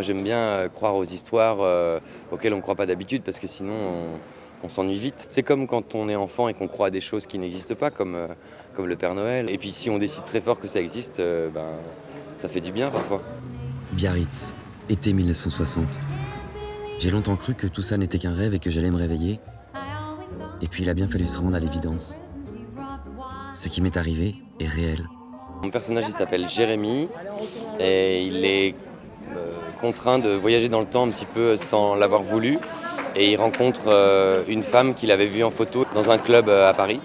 J'aime bien croire aux histoires auxquelles on ne croit pas d'habitude parce que sinon on s'ennuie vite. C'est comme quand on est enfant et qu'on croit à des choses qui n'existent pas, comme le Père Noël. Et puis si on décide très fort que ça existe, ça fait du bien parfois. Biarritz, été 1960. J'ai longtemps cru que tout ça n'était qu'un rêve et que j'allais me réveiller. Et puis il a bien fallu se rendre à l'évidence. Ce qui m'est arrivé est réel. Mon personnage il s'appelle Jérémy et il est contraint de voyager dans le temps un petit peu sans l'avoir voulu. Et il rencontre une femme qu'il avait vue en photo dans un club à Paris.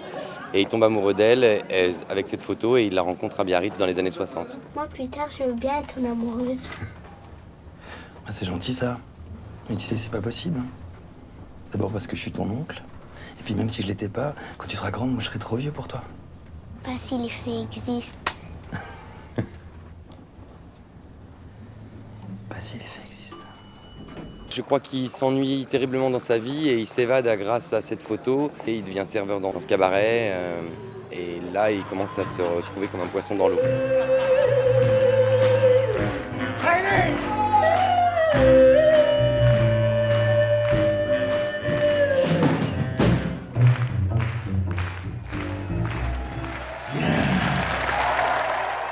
Et il tombe amoureux d'elle avec cette photo et il la rencontre à Biarritz dans les années 60. Moi, plus tard, je veux bien être ton amoureuse. Ah, c'est gentil ça. Mais tu sais, c'est pas possible. D'abord parce que je suis ton oncle. Et puis même si je l'étais pas, quand tu seras grande, moi je serai trop vieux pour toi. Pas si les fées existent. Pas si les faits existent. Je crois qu'il s'ennuie terriblement dans sa vie et il s'évade grâce à cette photo. Et il devient serveur dans ce cabaret. Et là, il commence à se retrouver comme un poisson dans l'eau.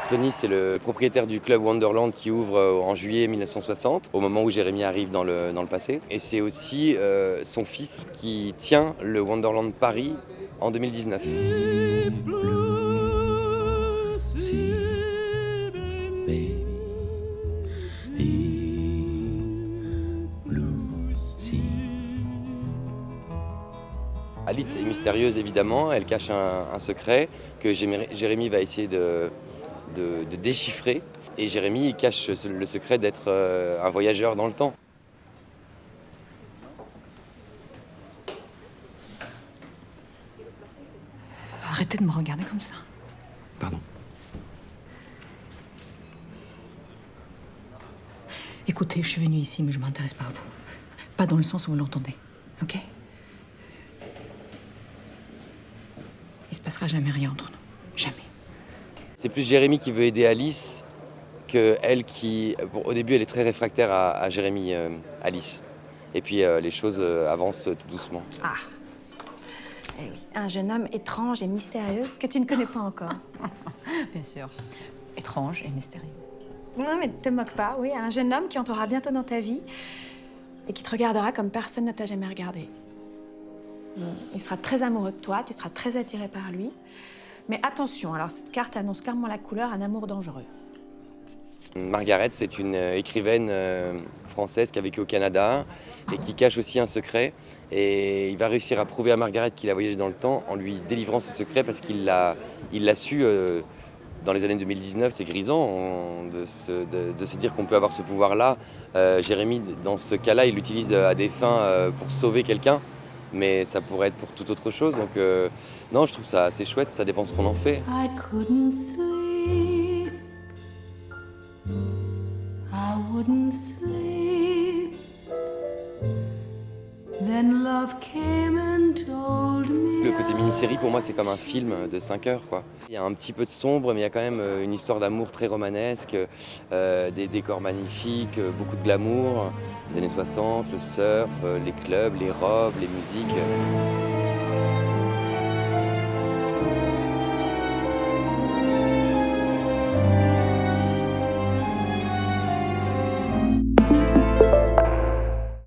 Tony, c'est le propriétaire du club Wonderland qui ouvre en juillet 1960, au moment où Jérémy arrive dans le passé. Et c'est aussi son fils qui tient le Wonderland Paris en 2019. Alice est mystérieuse évidemment, elle cache un secret que Jérémy va essayer de déchiffrer. Et Jérémy il cache le secret d'être un voyageur dans le temps. Arrêtez de me regarder comme ça. Pardon. Écoutez, je suis venue ici, mais je m'intéresse pas à vous. Pas dans le sens où vous l'entendez, ok? Il se passera jamais rien entre nous. Jamais. C'est plus Jérémy qui veut aider Alice que elle qui... Bon, au début, elle est très réfractaire à Jérémy, Alice. Et puis les choses avancent tout doucement. Ah. Eh oui, un jeune homme étrange et mystérieux que tu ne connais pas encore. Bien sûr. Étrange et mystérieux. Non, mais te moque pas, oui. Un jeune homme qui entrera bientôt dans ta vie et qui te regardera comme personne ne t'a jamais regardé. Il sera très amoureux de toi, tu seras très attiré par lui. Mais attention, alors cette carte annonce clairement la couleur un amour dangereux. Margaret, c'est une écrivaine française qui a vécu au Canada et qui cache aussi un secret. Et il va réussir à prouver à Margaret qu'il a voyagé dans le temps en lui délivrant ce secret parce qu'il l'a su dans les années 2019. C'est grisant de se dire qu'on peut avoir ce pouvoir-là. Jérémy, dans ce cas-là, il l'utilise à des fins pour sauver quelqu'un. Mais ça pourrait être pour toute autre chose. Donc non, je trouve ça assez chouette, ça dépend de ce qu'on en fait. I couldn't sleep. I wouldn't sleep. Then love came and told me. Le côté mini-série, pour moi, c'est comme un film de 5 heures, quoi. Il y a un petit peu de sombre, mais il y a quand même une histoire d'amour très romanesque, des décors magnifiques, beaucoup de glamour, les années 60, le surf, les clubs, les robes, les musiques.